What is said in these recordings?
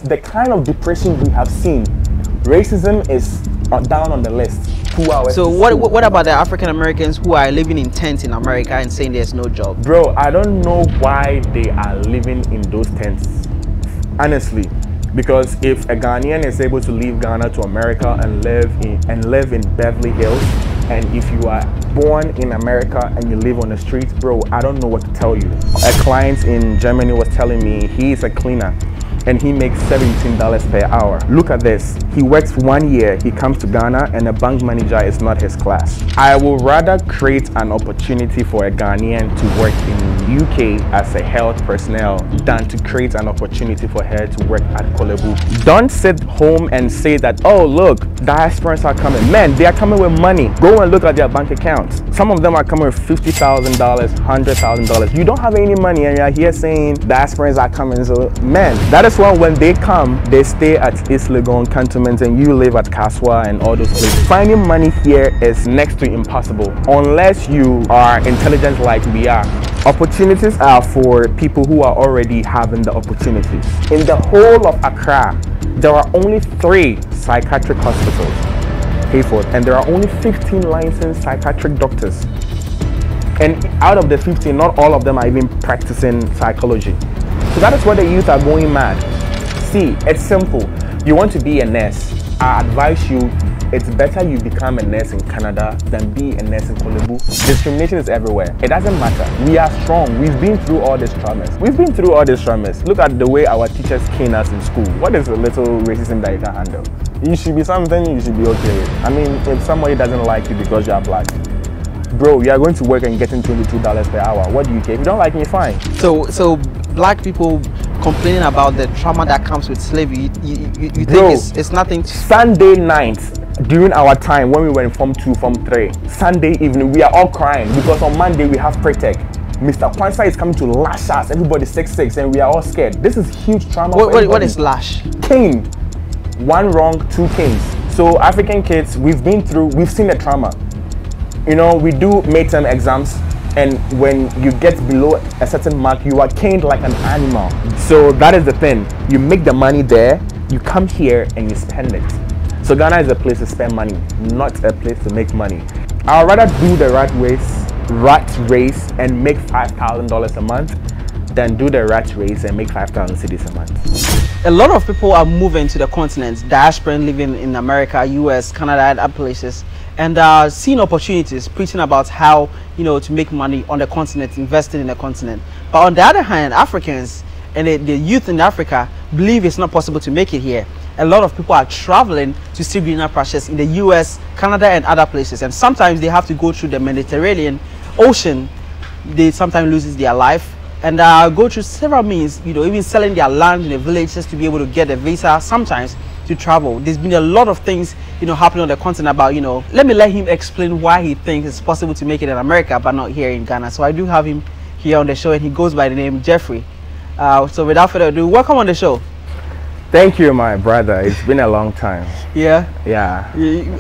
the kind of depression we have seen, racism is down on the list. 2 hours. So what about the African Americans who are living in tents in America and saying there's no job? Bro, I don't know why they are living in those tents, honestly. Because if a Ghanaian is able to leave Ghana to America and live in Beverly Hills, and if you are born in America and you live on the streets, bro, I don't know what to tell you. A client in Germany was telling me he is a cleaner and he makes $17 per hour. Look at this. He works 1 year, he comes to Ghana, and a bank manager is not his class. I would rather create an opportunity for a Ghanaian to work in UK as a health personnel than to create an opportunity for her to work at Kolebu. Don't sit home and say that, oh look, diasporans are coming. Man, they are coming with money. Go and look at their bank accounts. Some of them are coming with $50,000, $100,000. You don't have any money and you're here saying diasporans are coming. So man, that is why when they come, they stay at East Legon cantonment and you live at Kaswa and all those places. Finding money here is next to impossible unless you are intelligent like we are. Opportunities are for people who are already having the opportunities. In the whole of Accra, there are only 3 psychiatric hospitals, Hayford, and there are only 15 licensed psychiatric doctors. And out of the 15, not all of them are even practicing psychology. So that is why the youth are going mad. See, it's simple. You want to be a nurse, I advise you, it's better you become a nurse in Canada than be a nurse in Kolebu. Discrimination is everywhere. It doesn't matter. We are strong. We've been through all these traumas. Look at the way our teachers cane us in school. What is a little racism that you can handle? You should be something you should be okay with. I mean, if somebody doesn't like you because you are black, bro, you are going to work and getting $22 per hour. What do you care? If you don't like me, fine. So black people complaining about the trauma that comes with slavery, you bro, think it's nothing? Sunday nights during our time when we were in Form 2, Form 3, Sunday evening, we are all crying because on Monday we have pre-tech. Mr. Kwanzaa is coming to lash us, everybody 6'6", and we are all scared. This is huge trauma. What is lash? Cane. 1 wrong, 2 canes. So African kids, we've seen the trauma. You know, we do midterm exams, and when you get below a certain mark, you are caned like an animal. So that is the thing. You make the money there, you come here and you spend it. So Ghana is a place to spend money, not a place to make money. I'd rather do the rat race and make $5,000 a month than do the rat race and make 5,000 cedis a month. A lot of people are moving to the continent, diaspora living in America, US, Canada, and other places, and seeing opportunities, preaching about how, you know, to make money on the continent, investing in the continent. But on the other hand, Africans and the youth in Africa believe it's not possible to make it here. A lot of people are traveling to see greener pastures in the US, Canada, and other places, and sometimes they have to go through the Mediterranean Ocean. They sometimes lose their life and go through several means, you know, even selling their land in the villages to be able to get a visa sometimes to travel. There's been a lot of things, you know, happening on the continent about, you know, let him explain why he thinks it's possible to make it in America but not here in Ghana. So I do have him here on the show, and he goes by the name Jeffrey. So without further ado, welcome on the show. Thank you, my brother. It's been a long time. Yeah? Yeah.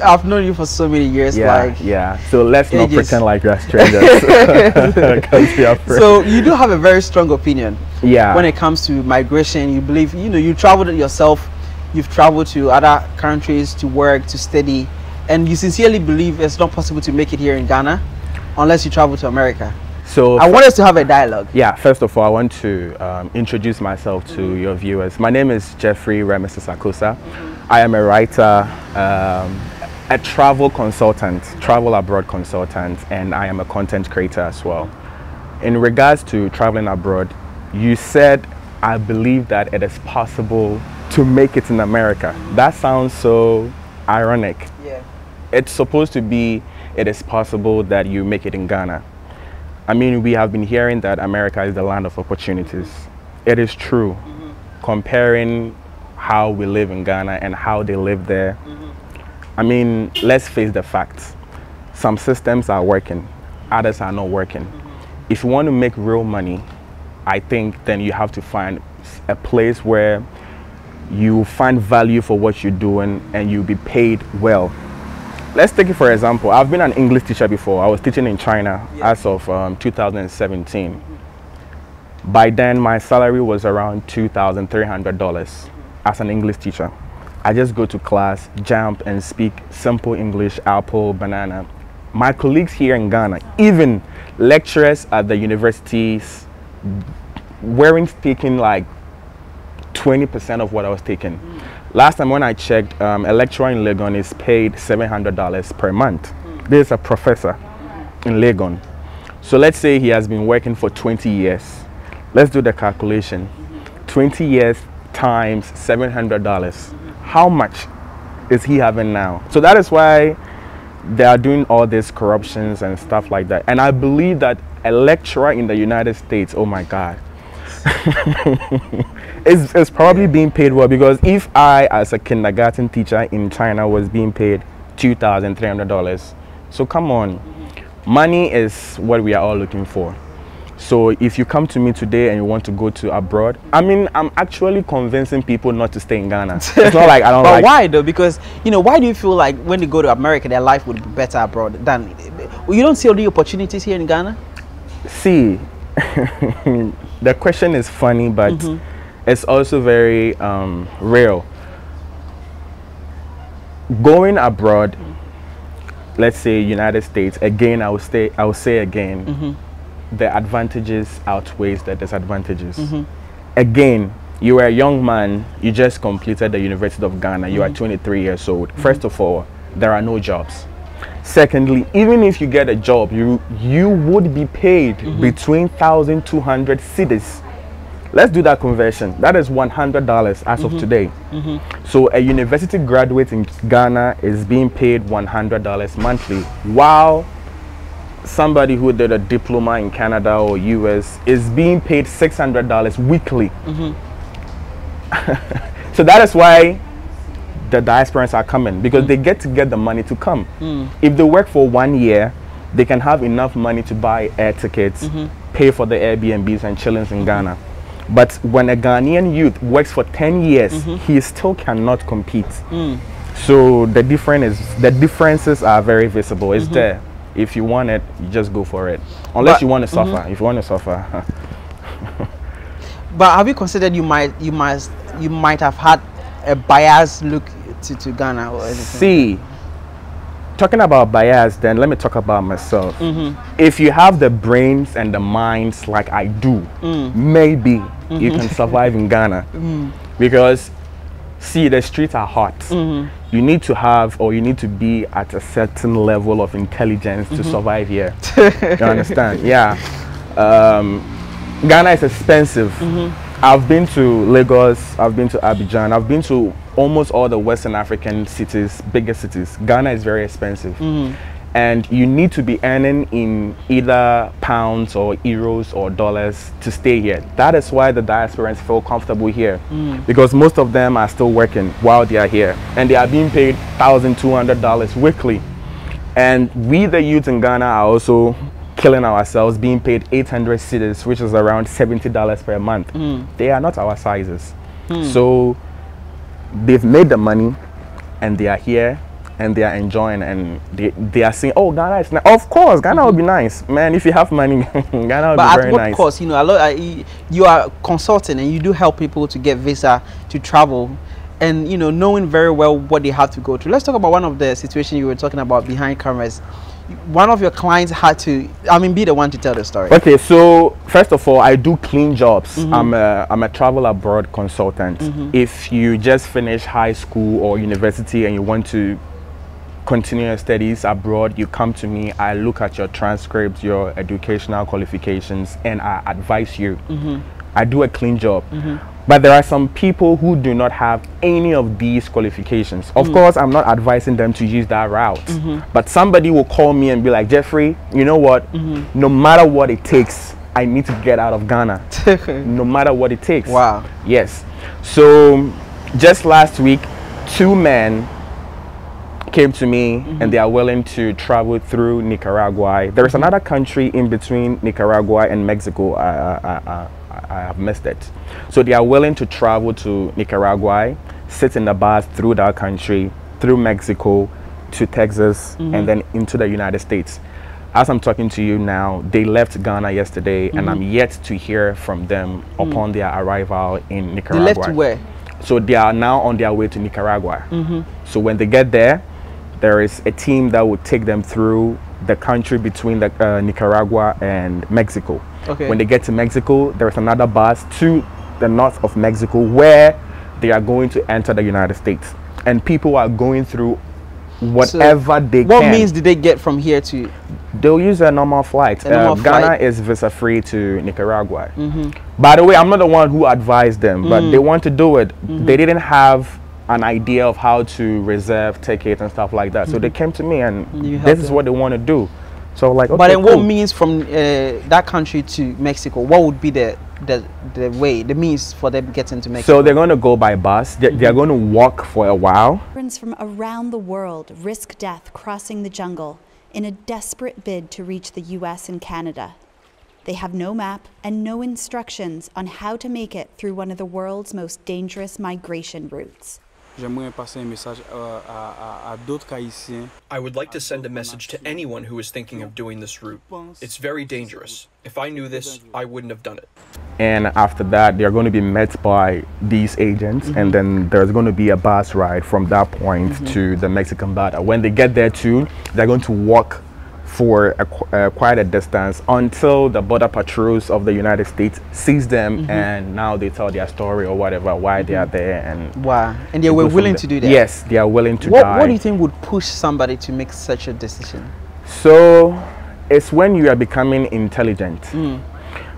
I've known you for so many years. Yeah. So let's not pretend like we're strangers. So you do have a very strong opinion. Yeah. When it comes to migration, you believe, you know, you traveled yourself, you've traveled to other countries to work, to study, and you sincerely believe it's not possible to make it here in Ghana unless you travel to America. So I want us to have a dialogue. Yeah, first of all, I want to introduce myself to your viewers. My name is Jeffaremy Sakosa. I am a writer, a travel consultant, travel abroad consultant, and I am a content creator as well. In regards to traveling abroad, you said, I believe that it is possible to make it in America. That sounds so ironic. Yeah. It's supposed to be, it is possible that you make it in Ghana. I mean, we have been hearing that America is the land of opportunities. It is true. Comparing how we live in Ghana and how they live there. I mean, let's face the facts. Some systems are working, others are not working. If you want to make real money, I think then you have to find a place where you find value for what you're doing and you'll be paid well. Let's take it for example. I've been an English teacher before. I was teaching in China as of 2017. By then, my salary was around $2,300. as an English teacher. I just go to class, jump, and speak simple English, apple, banana. My colleagues here in Ghana, even lecturers at the universities, weren't taking like 20% of what I was taking. Last time when I checked, a lecturer in Legon is paid $700 per month. This is a professor in Legon. So let's say he has been working for 20 years. Let's do the calculation. 20 years times $700. How much is he having now? So that is why they are doing all these corruptions and stuff like that. And I believe that a lecturer in the United States, oh my God, is probably being paid well, because if I, as a kindergarten teacher in China, was being paid $2,300, so come on, money is what we are all looking for. So if you come to me today and you want to go to abroad, I mean, I'm actually convincing people not to stay in Ghana. It's not like I don't but like. But why though? Because, you know, why do you feel like when they go to America, their life would be better abroad than, you don't see all the opportunities here in Ghana? See, the question is funny, but it's also very real. Going abroad, let's say United States, again, I will say again, the advantages outweighs the disadvantages. Again, you are a young man, you just completed the University of Ghana, you are 23 years old. First of all, there are no jobs. Secondly, even if you get a job, you would be paid between 1,200 cedis. Let's do that conversion. That is $100 as of today. So a university graduate in Ghana is being paid $100 monthly, while somebody who did a diploma in Canada or US is being paid $600 weekly. So that is why the diasporans are coming, because they get the money to come. If they work for 1 year, they can have enough money to buy air tickets, pay for the Airbnbs and chillings in Ghana. But when a Ghanaian youth works for 10 years, he still cannot compete. So the differences are very visible. It's there. If you want it, you just go for it. Unless you want to suffer. If you want to suffer. But have you considered you might have had a biased look to Ghana or anything? See, talking about bias, then let me talk about myself. If you have the brains and the minds like I do, maybe you can survive in Ghana. Because, see, the streets are hot. You need to have, or you need to be at a certain level of intelligence to survive here. You understand? Yeah. Ghana is expensive. I've been to Lagos, I've been to Abidjan, I've been to almost all the Western African cities, bigger cities. Ghana is very expensive. And you need to be earning in either pounds or euros or dollars to stay here. That is why the diasporans feel comfortable here, because most of them are still working while they are here, and they are being paid $1,200 weekly. And we, the youth in Ghana, are also killing ourselves, being paid 800 cedis, which is around $70 per month. They are not our sizes. So they've made the money and they are here and they are enjoying, and they are saying, oh, Ghana is nice. Of course, Ghana would be nice, man. If you have money, Ghana would be very nice. But at what cost? You know, you are consulting and you do help people to get visa to travel, and you know, knowing very well what they have to go through. Let's talk about one of the situations you were talking about behind cameras. One of your clients had to, be the one to tell the story. Okay, so first of all, I do clean jobs. I'm a travel abroad consultant. If you just finish high school or university and you want to continue your studies abroad, you come to me. I look at your transcripts, your educational qualifications, and I advise you. I do a clean job. But there are some people who do not have any of these qualifications. Of course, I'm not advising them to use that route. But somebody will call me and be like, Jeffrey, you know what? No matter what it takes, I need to get out of Ghana. No matter what it takes. Wow. Yes. So just last week, 2 men came to me and they are willing to travel through Nicaragua. There is another country in between Nicaragua and Mexico. I have missed it. So they are willing to travel to Nicaragua, sit in the bus through that country, through Mexico to Texas, and then into the United States. As I'm talking to you now, they left Ghana yesterday, and I'm yet to hear from them upon their arrival in Nicaragua. They left where? So they are now on their way to Nicaragua. So when they get there, there is a team that will take them through the country between the, Nicaragua and Mexico. Okay. When they get to Mexico, there is another bus to the north of Mexico where they are going to enter the United States. And people are going through whatever they can. What means did they get from here to? They'll use a normal flight. Normal Ghana flight. is visa free to Nicaragua. By the way, I'm not the one who advised them, but they want to do it. They didn't have an idea of how to reserve tickets and stuff like that. So they came to me and this is what they want to do. So like, okay, but then cool. what means from that country to Mexico? What would be the means for them getting to Mexico? So they're going to go by bus. They're going to walk for a while. Friends from around the world risk death crossing the jungle in a desperate bid to reach the US and Canada. They have no map and no instructions on how to make it through one of the world's most dangerous migration routes. I would like to send a message to anyone who is thinking of doing this route. It's very dangerous. If I knew this, I wouldn't have done it. And after that, they're going to be met by these agents, and then there's going to be a bus ride from that point to the Mexican border. When they get there too, they're going to walk for quite a distance until the border patrols of the United States sees them, and now they tell their story or whatever, why they are there. And wow. And they were willing to do that? Yes, they are willing to die. What do you think would push somebody to make such a decision? So it's when you are becoming intelligent.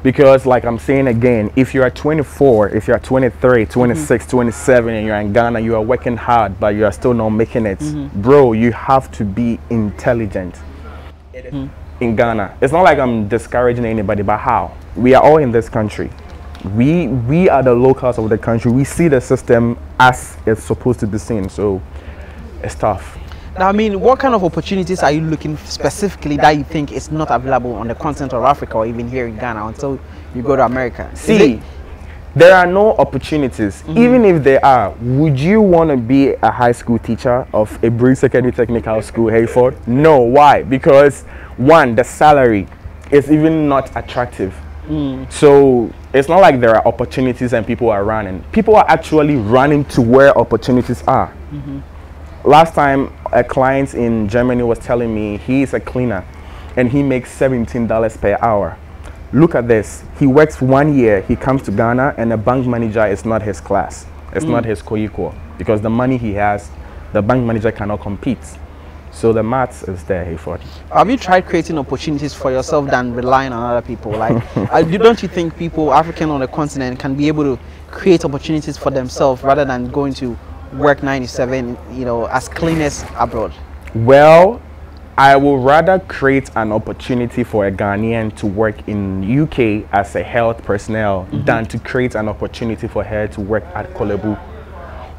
Because like I'm saying again, if you are 24, if you are 23, 26, 27, and you're in Ghana, you are working hard, but you are still not making it, bro, you have to be intelligent. In Ghana, it's not like I'm discouraging anybody, but how? We are all in this country. We are the locals of the country. We see the system as it's supposed to be seen, so it's tough. Now, I mean, what kind of opportunities are you looking specifically that you think is not available on the continent of Africa or even here in Ghana until you go to America? See, there are no opportunities. Even if there are, would you want to be a high school teacher of a Bruce Secondary Technical School, Hayford? No. Why? Because one, the salary is even not attractive. So it's not like there are opportunities and people are running. People are actually running to where opportunities are. Last time, a client in Germany was telling me he's a cleaner and he makes $17 per hour. Look at this. He works 1 year, he comes to Ghana, and the bank manager is not his class. It's not his co-equal, because the money he has, the bank manager cannot compete. So the maths is there, Hayford. Have you tried creating opportunities for yourself than relying on other people? Like, don't you think people, African on the continent, can be able to create opportunities for themselves rather than going to work 97, you know, as cleaners abroad? Well, I would rather create an opportunity for a Ghanaian to work in UK as a health personnel than to create an opportunity for her to work at Kolebu.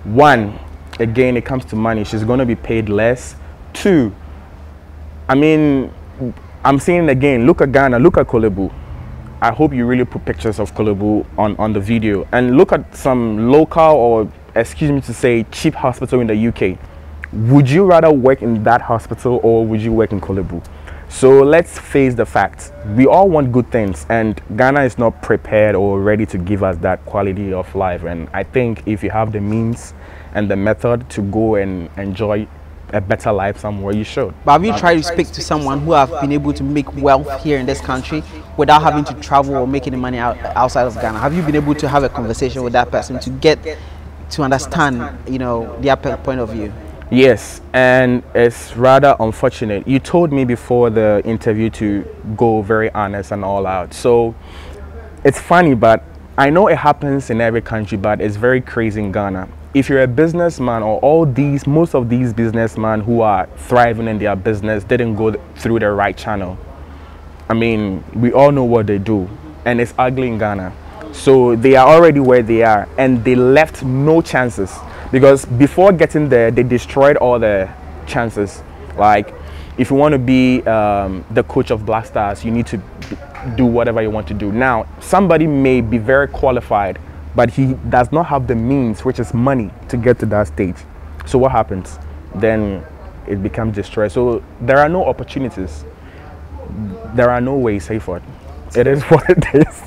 One, again, it comes to money. She's going to be paid less. Two, I mean, I'm saying it again, look at Ghana, look at Kolebu. I hope you really put pictures of Kolebu on the video, and look at some local, or excuse me to say, cheap hospital in the UK. Would you rather work in that hospital or would you work in Kolebu? So let's face the facts. We all want good things, and Ghana is not prepared or ready to give us that quality of life. And I think if you have the means and the method to go and enjoy a better life somewhere, you should. But have you tried to speak to someone who have been able to make wealth here in this country without having to travel or make any money outside of Ghana? Have you been able to have a conversation with that person to get to understand, you know, their point of view? Yes, and it's rather unfortunate. You told me before the interview to go very honest and all out. So it's funny, but I know it happens in every country, but it's very crazy in Ghana. If you're a businessman, or most of these businessmen who are thriving in their business didn't go through the right channel. I mean, we all know what they do, and it's ugly in Ghana. So they are already where they are, and they left no chances, because before getting there, they destroyed all the chances. Like, if you want to be the coach of Black Stars, you need to do whatever you want to do. Now, somebody may be very qualified, but he does not have the means, which is money, to get to that stage. So what happens? Then it becomes destroyed. So there are no opportunities. There are no ways, Hayford. It is what it is.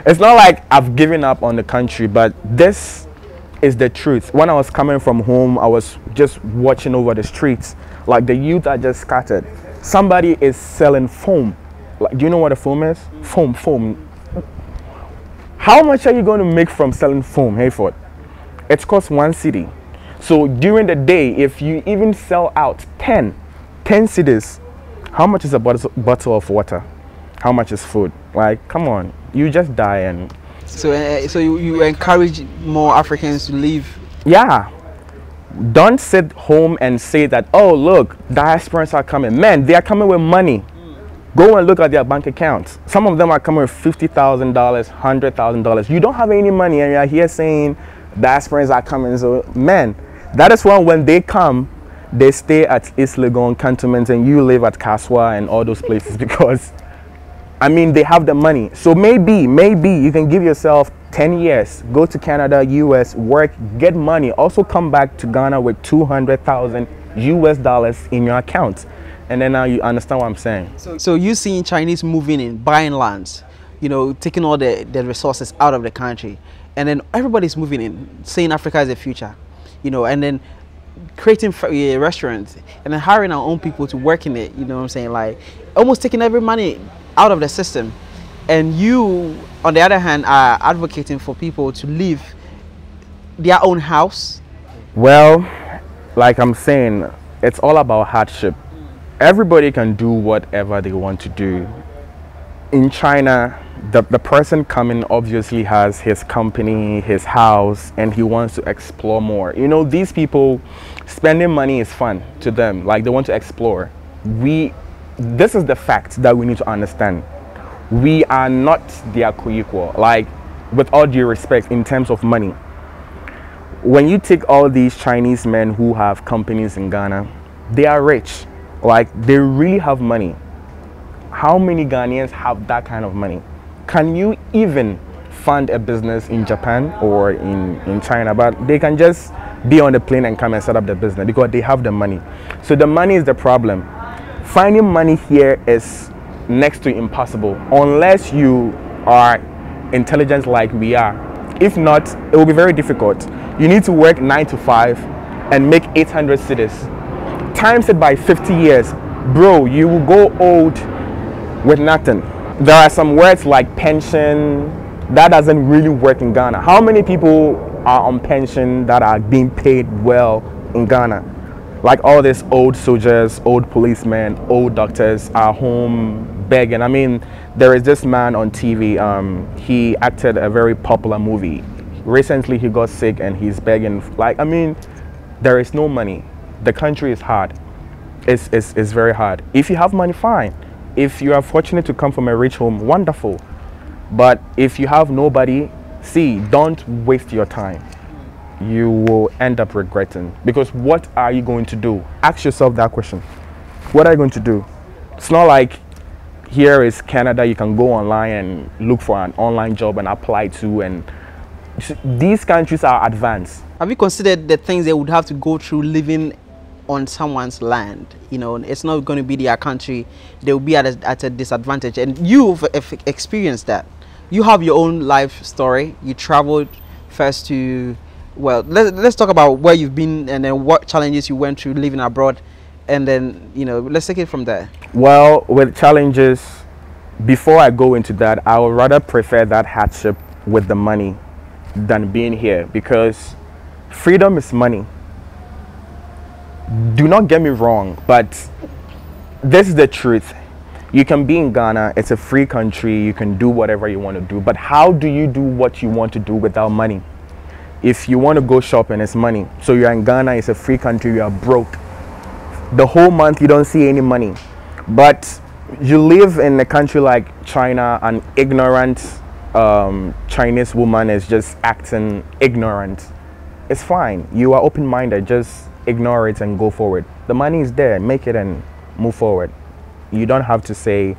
It's not like I've given up on the country, but this is the truth. When I was coming from home, I was just watching over the streets. Like the youth are just scattered. Somebody is selling foam. Like, do you know what a foam is? Foam. How much are you going to make from selling foam, Hayford? It costs 1 cedi. So during the day, if you even sell out 10 cedis, how much is a bottle of water? How much is food? Like, come on, you just die. And so you encourage more Africans to leave. Yeah, don't sit home and say that, oh look, diasporans are coming. Man, they are coming with money. Go and look at their bank accounts. Some of them are coming with $50,000, $100,000. You don't have any money and you're here saying diasporans are coming. So man, that is why when they come, they stay at East Legon cantonment and you live at Kaswa and all those places, because I mean, they have the money. So maybe you can give yourself 10 years, go to Canada, US, work, get money, also come back to Ghana with 200,000 US dollars in your account. And then now you understand what I'm saying. So you seeing Chinese moving in, buying lands, you know, taking all the resources out of the country. And then everybody's moving in, saying Africa is the future, you know, and then creating restaurants and then hiring our own people to work in it, you know what I'm saying? Like almost taking every money out of the system. And you, on the other hand, are advocating for people to leave their own house. Well, like I'm saying, it's all about hardship. Everybody can do whatever they want to do. In China, the person coming obviously has his company, his house, and he wants to explore more. You know, these people, spending money is fun to them. Like, they want to explore. This is the fact that we need to understand. We are not their co-equal. Like, with all due respect, in terms of money. When you take all these Chinese men who have companies in Ghana, they are rich. Like, they really have money. How many Ghanaians have that kind of money? Can you even fund a business in Japan or in China? But they can just be on the plane and come and set up the business because they have the money. So the money is the problem. Finding money here is next to impossible unless you are intelligent like we are. If not, it will be very difficult. You need to work 9 to 5 and make 800 cedis. Times it by 50 years, bro, you will go old with nothing. There are some words like pension that doesn't really work in Ghana. How many people are on pension that are being paid well in Ghana? Like all these old soldiers, old policemen, old doctors are home begging. I mean, there is this man on TV, he acted a very popular movie. Recently he got sick and he's begging. Like, I mean, there is no money. The country is hard. It's very hard. If you have money, fine. If you are fortunate to come from a rich home, wonderful. But if you have nobody, see, don't waste your time. You will end up regretting. Because what are you going to do? Ask yourself that question. What are you going to do? It's not like here is Canada, you can go online and look for an online job and apply to, and these countries are advanced. Have you considered the things they would have to go through living on someone's land? You know, it's not going to be their country. They will be at a disadvantage. And you've experienced that. You have your own life story. You traveled first to, well, let's talk about where you've been and then what challenges you went through living abroad. And then, you know, let's take it from there. Well, with challenges, before I go into that, I would rather prefer that hardship with the money than being here, because freedom is money. Do not get me wrong, but this is the truth. You can be in Ghana, it's a free country, you can do whatever you want to do, but how do you do what you want to do without money? If you want to go shopping, it's money. So you're in Ghana, it's a free country, you are broke. The whole month you don't see any money. But you live in a country like China, an ignorant Chinese woman is just acting ignorant. It's fine. You are open-minded, just ignore it and go forward. The money is there, make it and move forward. You don't have to say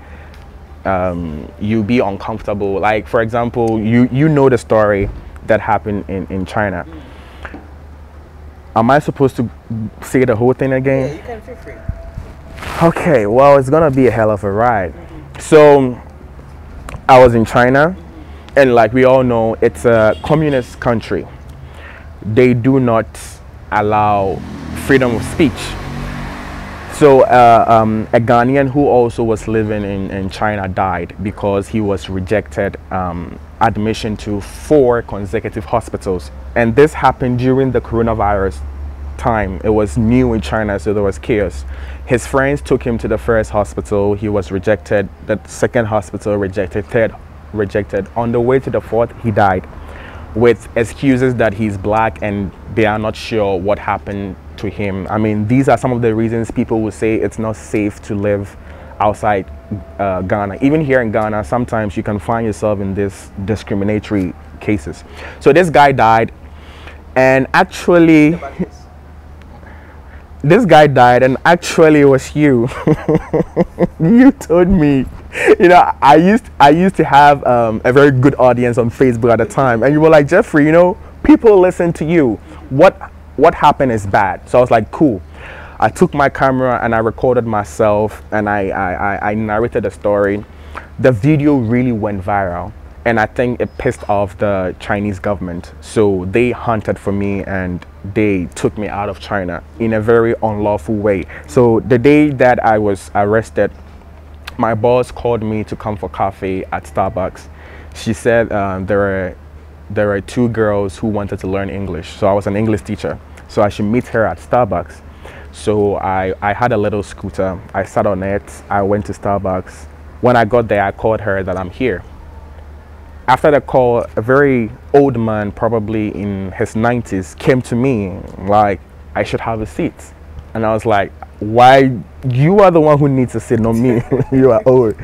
you be uncomfortable. Like, for example, you know the story that happened in China. Am I supposed to say the whole thing again? Yeah, you can feel free. Okay, well, it's gonna be a hell of a ride. So I was in China, and like we all know, it's a communist country. they do not allow freedom of speech. So a Ghanaian who also was living in China died because he was rejected admission to 4 consecutive hospitals. And this happened during the coronavirus time. It was new in China, so there was chaos. His friends took him to the first hospital. He was rejected. The second hospital rejected. Third rejected. On the way to the fourth, he died with excuses that he's black and they are not sure what happened to him. I mean, these are some of the reasons people will say it's not safe to live outside Ghana. Even here in Ghana, sometimes you can find yourself in these discriminatory cases. So this guy died, and actually this guy died, and actually it was you. You told me. You know, I used to have a very good audience on Facebook at the time, and you were like, Jeffrey, you know, people listen to you. What happened is bad. So I was like, cool. I took my camera and I recorded myself, and I narrated the story. The video really went viral, and I think it pissed off the Chinese government. So they hunted for me and they took me out of China in a very unlawful way. So the day that I was arrested, my boss called me to come for coffee at Starbucks. She said there were 2 girls who wanted to learn English. So I was an English teacher. So I should meet her at Starbucks. So I had a little scooter. I sat on it. I went to Starbucks. When I got there, I called her that I'm here. After the call, a very old man, probably in his 90s, came to me like, I should have a seat. And I was like, why? You are the one who needs to sit, not me. You are old.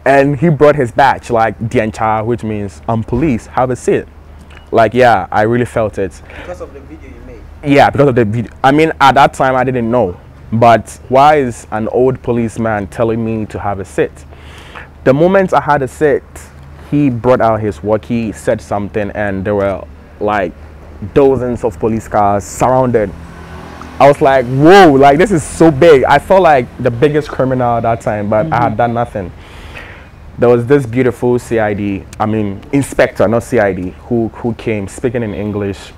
And he brought his badge, like Diancha, which means I'm police, have a seat. Like, yeah, I really felt it. Because of the video you made? Yeah, because of the video. I mean, at that time, I didn't know. But why is an old policeman telling me to have a seat? The moment I had a seat, he brought out his walkie, said something, and there were like dozens of police cars surrounded. I was like, whoa, like this is so big. I felt like the biggest criminal at that time, but I had done nothing. There was this beautiful inspector, not CID, who came speaking in English,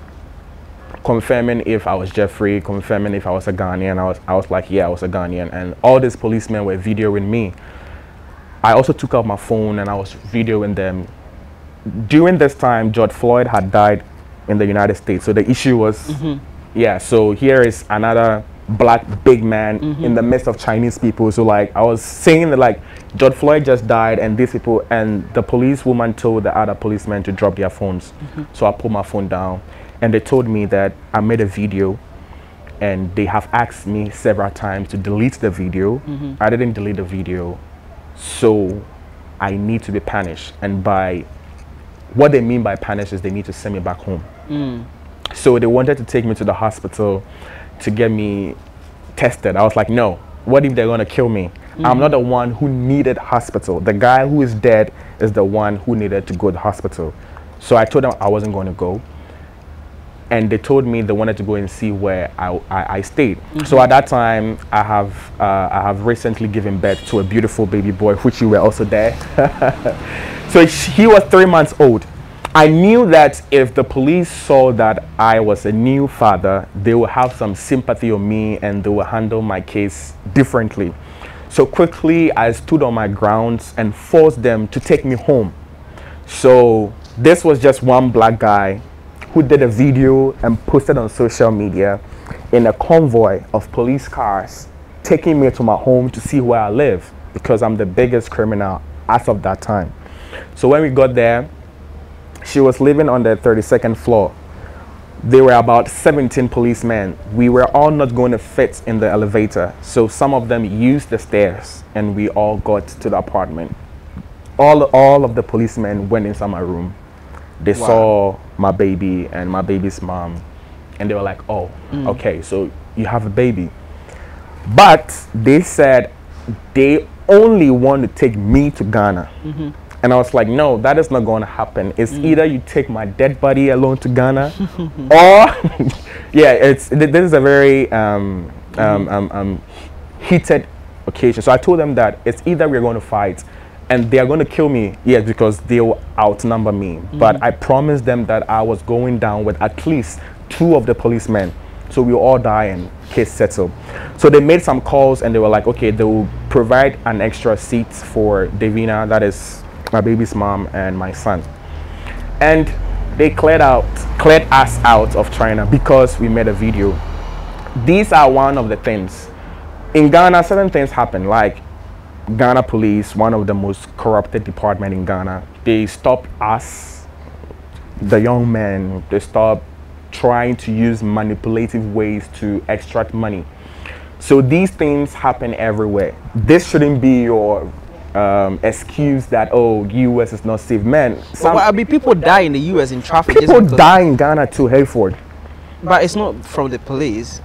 confirming if I was Jeffrey, confirming if I was a Ghanaian. I was like, yeah, I was a Ghanaian. And all these policemen were videoing me. I also took out my phone and I was videoing them. During this time, George Floyd had died in the United States. So the issue was, yeah, so here is another black big man in the midst of Chinese people. So like I was saying that like George Floyd just died, and these people, and the police woman told the other policemen to drop their phones. So I put my phone down, and they told me that I made a video, and they have asked me several times to delete the video. I didn't delete the video, so I need to be punished. And by what they mean by punished is they need to send me back home. So they wanted to take me to the hospital to get me tested. I was like, no, what if they're gonna kill me? I'm not the one who needed hospital. The guy who is dead is the one who needed to go to the hospital. So I told them I wasn't going to go. And they told me they wanted to go and see where I stayed. So at that time, I have recently given birth to a beautiful baby boy, which you were also there. So he was 3 months old. I knew that if the police saw that I was a new father, they would have some sympathy on me and they would handle my case differently. So quickly, I stood on my grounds and forced them to take me home. So this was just one black guy who did a video and posted on social media in a convoy of police cars taking me to my home to see where I live, because I'm the biggest criminal as of that time. So when we got there, she was living on the 32nd floor. There were about 17 policemen. We were all not going to fit in the elevator, so some of them used the stairs and we all got to the apartment. All of the policemen went inside my room. They saw my baby and my baby's mom, and they were like, oh, okay, so you have a baby. But they said they only want to take me to Ghana. And I was like, no, that is not going to happen. It's either you take my dead body alone to Ghana, or yeah, this is a very heated occasion. So I told them that it's either we're going to fight and they are going to kill me, yes, because they will outnumber me. But I promised them that I was going down with at least two of the policemen. So we all die and case settled. So they made some calls and they were like, okay, they will provide an extra seat for Davina, that is my baby's mom, and my son. And they cleared us out of China because we made a video. These are one of the things. In Ghana, certain things happen, like Ghana police, one of the most corrupted department in Ghana. They stop us, the young men, they stop trying to use manipulative ways to extract money. So these things happen everywhere. This shouldn't be your excuse that, oh, US is not safe. Man, I mean, people die in the US in traffic. People die in Ghana too, Hayford. But it's not from the police.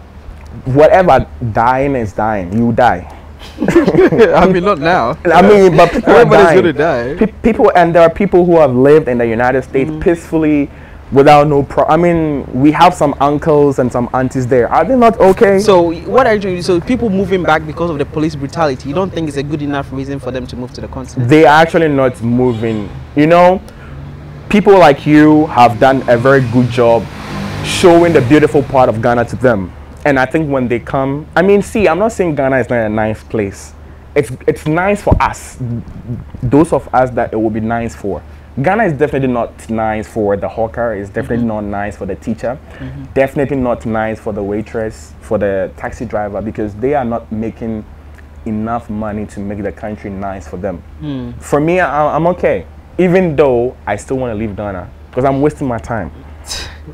Whatever, dying is dying. You die. I mean, not now. I mean, but people everybody's gonna die. People, and there are people who have lived in the United States peacefully without no I mean, we have some uncles and some aunties there. Are they not okay? So what are you doing? So people moving back because of the police brutality, you don't think it's a good enough reason for them to move to the continent? They are actually not moving. You know, people like you have done a very good job showing the beautiful part of Ghana to them. And I think when they come, I mean, see, I'm not saying Ghana is not a nice place. It's nice for us, those of us that it will be nice for. Ghana is definitely not nice for the hawker. It's definitely not nice for the teacher. Definitely not nice for the waitress, for the taxi driver, because they are not making enough money to make the country nice for them. For me, I'm okay, even though I still want to leave Ghana because I'm wasting my time.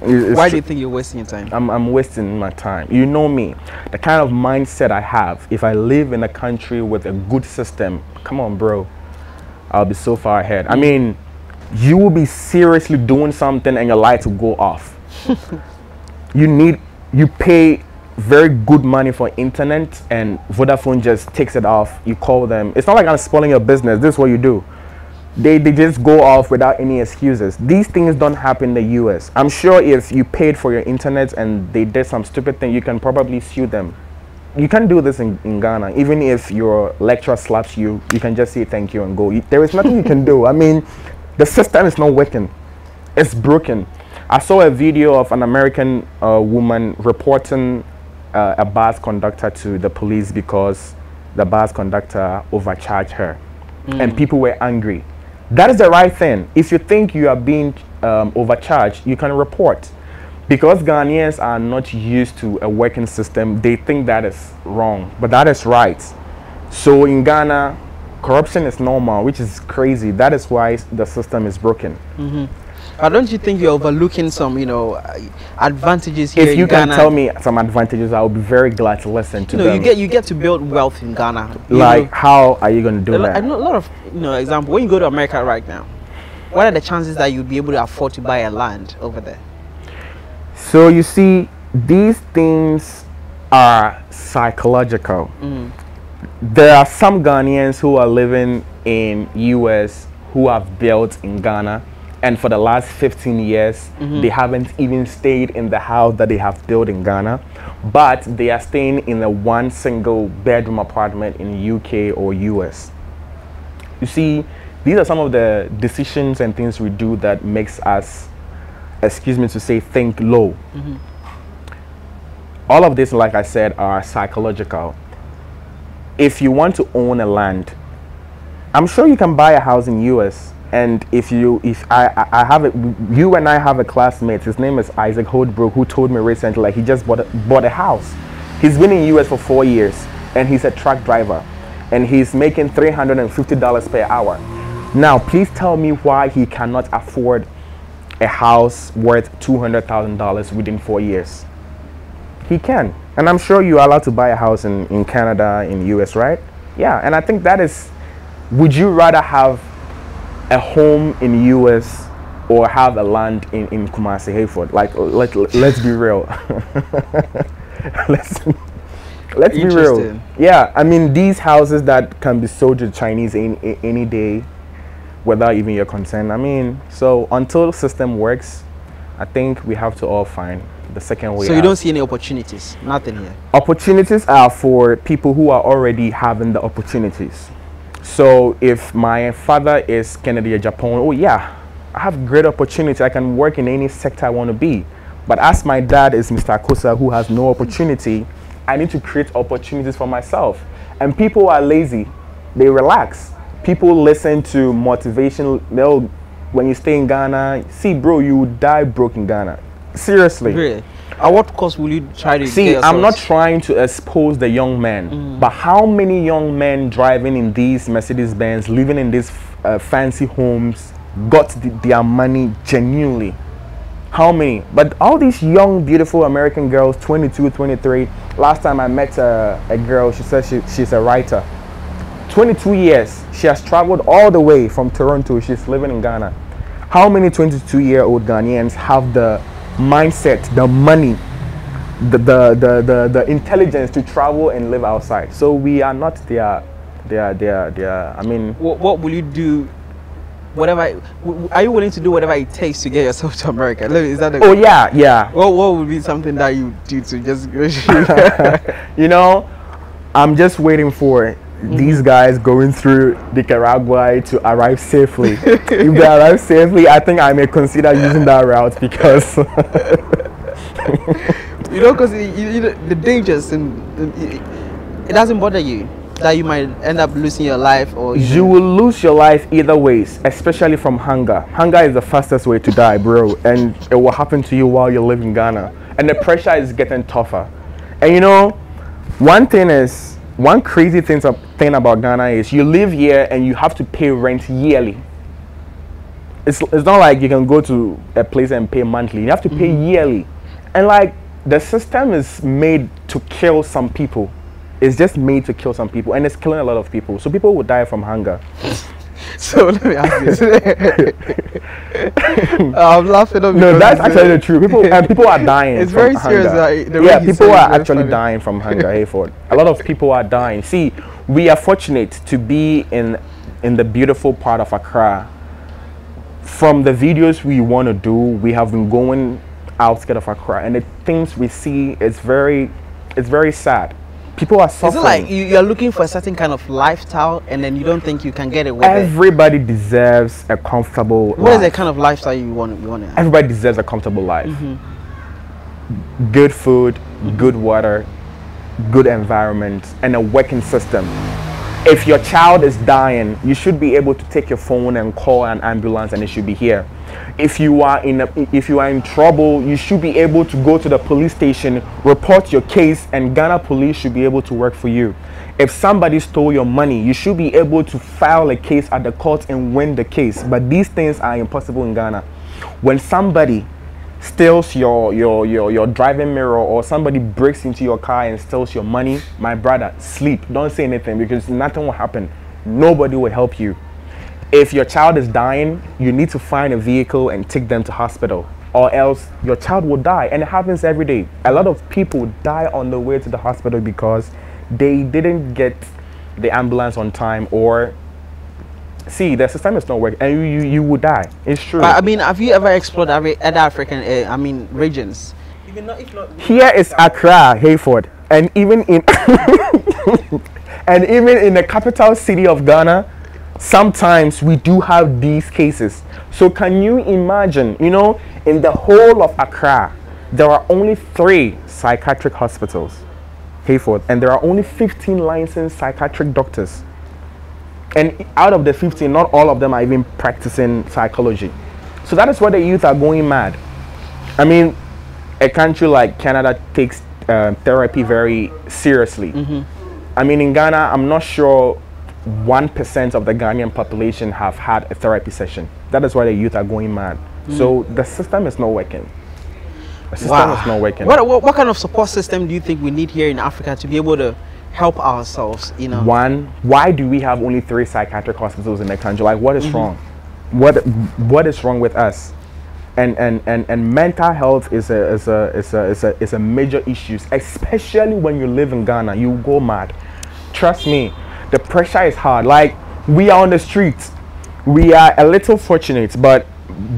Why do you think you're wasting your time? I'm wasting my time. You know me, the kind of mindset I have. If I live in a country with a good system, come on, bro, I'll be so far ahead. I mean, you will be seriously doing something and your light will go off. You pay very good money for internet and Vodafone just takes it off. You call them. It's not like I'm spoiling your business. This is what you do. They just go off without any excuses. These things don't happen in the US. I'm sure if you paid for your internet and they did some stupid thing, you can probably sue them. You can't do this in Ghana. Even if your lecturer slaps you, you can just say thank you and go. There is nothing you can do. I mean, the system is not working. It's broken. I saw a video of an American woman reporting a bus conductor to the police because the bus conductor overcharged her. And people were angry. That is the right thing. If you think you are being overcharged, you can report. Because Ghanaians are not used to a working system, they think that is wrong, but that is right. So in Ghana, corruption is normal, which is crazy. That is why the system is broken. Don't you think you're overlooking some, advantages here in Ghana? If you can tell me some advantages, I will be very glad to listen to them. You get to build wealth in Ghana. Like, how are you going to do that? I know a lot of, example, when you go to America right now, what are the chances that you'd be able to afford to buy a land over there? So you see, these things are psychological. There are some Ghanaians who are living in US who have built in Ghana, and for the last 15 years they haven't even stayed in the house that they have built in Ghana, but they are staying in a one single bedroom apartment in UK or US. You see, these are some of the decisions and things we do that makes us, excuse me to say, think low. All of this, like I said, are psychological. If you want to own a land, I'm sure you can buy a house in US. And you and I have a classmate, his name is Isaac Holdbrook, who told me recently, like, he just bought a house. He's been in US for 4 years and he's a truck driver and he's making $350 per hour. Now, please tell me why he cannot afford a house worth $200,000 within 4 years. He can. And I'm sure you are allowed to buy a house in Canada, in US, right? Yeah, and I think that is, would you rather have a home in US or have a land in Kumasi, Hayford? Like, let's be real. let's be real. Yeah, I mean, these houses that can be sold to the Chinese any day without even your consent. I mean, so until the system works, I think we have to all find the second way. So you don't see any opportunities? Nothing here? Opportunities are for people who are already having the opportunities. So if my father is Kennedy Japan, oh yeah, I have great opportunity. I can work in any sector I want to be. But as my dad is Mr. Kosa, who has no opportunity, I need to create opportunities for myself. And people are lazy. They relax. People listen to motivation. When you stay in Ghana, see, bro, you would die broke in Ghana. Seriously. Really? At what cost will you try to see? I'm not trying to expose the young men, but how many young men driving in these Mercedes Benz, living in these fancy homes, got their money genuinely? How many? But all these young, beautiful American girls, 22, 23. Last time I met a girl, she said she's a writer. 22 years. She has traveled all the way from Toronto. She's living in Ghana. How many 22-year-old Ghanaians have the mindset, the money, the intelligence to travel and live outside? So we are not their I mean, what will you do? Whatever, are you willing to do whatever it takes to get yourself to America? Is that oh yeah. What would be something that you do to just you know, I'm just waiting for these guys going through Nicaragua to arrive safely. If they arrive safely, I think I may consider using that route, because you know, because the dangers, and it doesn't bother you that you might end up losing your life, or you will lose your life either ways, especially from hunger. Hunger is the fastest way to die, bro, and it will happen to you while you live in Ghana, and the pressure is getting tougher. And you know, one crazy thing about Ghana is you live here and you have to pay rent yearly. It's not like you can go to a place and pay monthly. You have to pay yearly, and like the system is made to kill some people. It's just made to kill some people, and it's killing a lot of people. So people will die from hunger. So let me ask this. I'm laughing. No, that's actually the truth. People are dying. It's from very hunger. serious. Yeah, people are actually dying from hunger. Hayford. A lot of people are dying. See, we are fortunate to be in the beautiful part of Accra. From the videos we want to do, we have been going outskirts of Accra, and the things we see it's very sad. People are suffering. Is it like you're looking for a certain kind of lifestyle, and then you don't think you can get it with Everybody deserves a comfortable life. What is the kind of lifestyle you want to have? Everybody deserves a comfortable life. Good food, good water, good environment, and a working system. If your child is dying, you should be able to take your phone and call an ambulance, and it should be here. If you are in trouble, you should be able to go to the police station, report your case, and Ghana police should be able to work for you. If somebody stole your money, you should be able to file a case at the court and win the case. But these things are impossible in Ghana. When somebody steals your driving mirror, or somebody breaks into your car and steals your money, my brother, sleep. Don't say anything, because nothing will happen. Nobody will help you. If your child is dying, you need to find a vehicle and take them to hospital, or else your child will die. And it happens every day. A lot of people die on the way to the hospital because they didn't get the ambulance on time, or see, the system is not working, and you will die. It's true. I mean, have you ever explored other African regions? Even not, if not here is Accra, Hayford, and even in the capital city of Ghana, sometimes we do have these cases. So can you imagine, you know, in the whole of Accra, there are only 3 psychiatric hospitals, Hayford, and there are only 15 licensed psychiatric doctors. And out of the 15, not all of them are even practicing psychology. So that is why the youth are going mad. I mean, a country like Canada takes therapy very seriously. I mean, in Ghana, I'm not sure 1% of the Ghanaian population have had a therapy session. That is why the youth are going mad. So the system is not working. The system is not working. What kind of support system do you think we need here in Africa to be able to help ourselves? You know, why do we have only 3 psychiatric hospitals in the country? Like, what is wrong? What is wrong with us? And mental health is a major issue, especially when you live in Ghana. You go mad. Trust me, the pressure is hard. Like, we are on the streets. We are a little fortunate, but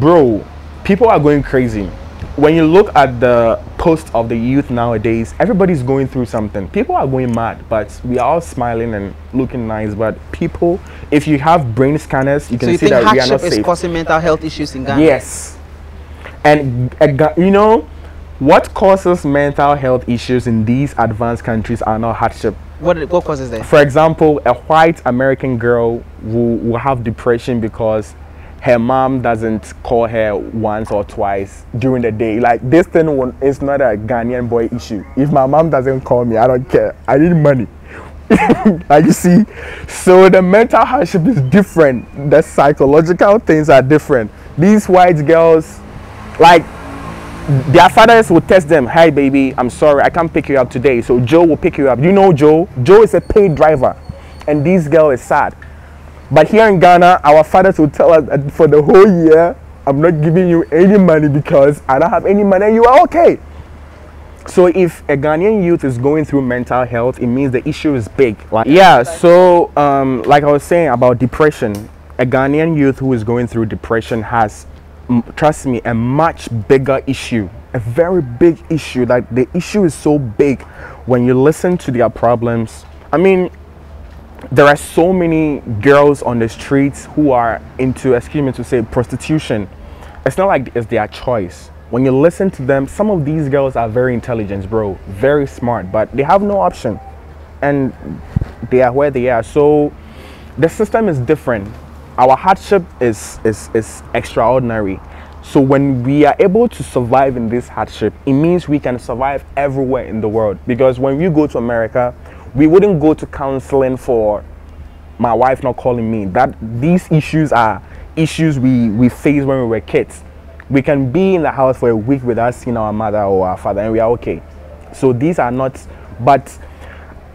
bro, people are going crazy. When you look at the post of the youth nowadays, everybody's going through something. People are going mad, but we are all smiling and looking nice. But people, if you have brain scanners, you can see that we are not safe. So you think hardship is causing mental health issues in Ghana? Yes. And you know, What causes mental health issues in these advanced countries are not hardship. What causes that? For example, a white American girl will have depression because her mom doesn't call her once or twice during the day. Like, this thing is not a Ghanaian boy issue. If my mom doesn't call me, I don't care. I need money. Like, you see, so the mental hardship is different. The psychological things are different. These white girls, like, their fathers will test them, "Hi baby, I'm sorry, I can't pick you up today." So Joe will pick you up. You know Joe? Joe is a paid driver, and this girl is sad. But here in Ghana, our fathers will tell us that for the whole year, "I'm not giving you any money because I don't have any money," and you are okay. So if a Ghanaian youth is going through mental health, it means the issue is big. Like, yeah, so like I was saying about depression, a Ghanaian youth who is going through depression has, trust me, a much bigger issue, a very big issue. Like, the issue is so big when you listen to their problems. I mean, there are so many girls on the streets who are into, excuse me to say, prostitution. It's not like it's their choice. When you listen to them, some of these girls are very intelligent, bro, very smart, but they have no option, and they are where they are. So the system is different. Our hardship is extraordinary. So when we are able to survive in this hardship, it means we can survive everywhere in the world. Because when we go to America, we wouldn't go to counseling for my wife not calling me. That these issues are issues we faced when we were kids. We can be in the house for a week without seeing our mother or our father, and we are okay. So these are not, but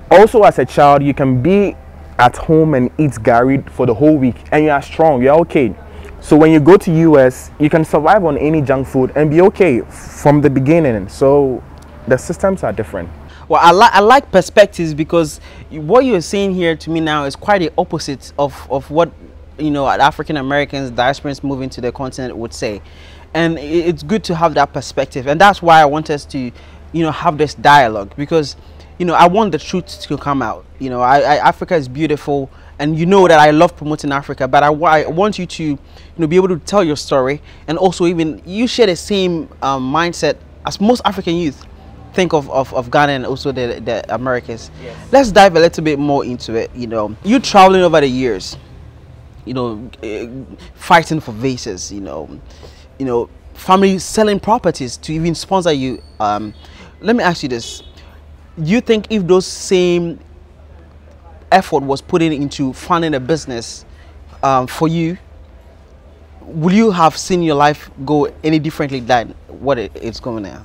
also as a child, you can be at home and eat gari for the whole week, and you are strong, you are okay. So when you go to US, you can survive on any junk food and be okay from the beginning. So the systems are different. Well, I like perspectives, because what you're saying here to me now is quite the opposite of what, you know, African Americans, diasporans moving to the continent would say. And it's good to have that perspective, and that's why I want us to, you know, have this dialogue, because, you know, I want the truth to come out. You know, Africa is beautiful, and you know that I love promoting Africa, but I want you to, you know, be able to tell your story, and also even you share the same mindset as most African youth think of Ghana and also the Americas. Yes. Let's dive a little bit more into it. You know, you traveling over the years, you know, fighting for visas, you know, family selling properties to even sponsor you. Let me ask you this: you think if those same effort was put into funding a business for you, would you have seen your life go any differently than what it's going now?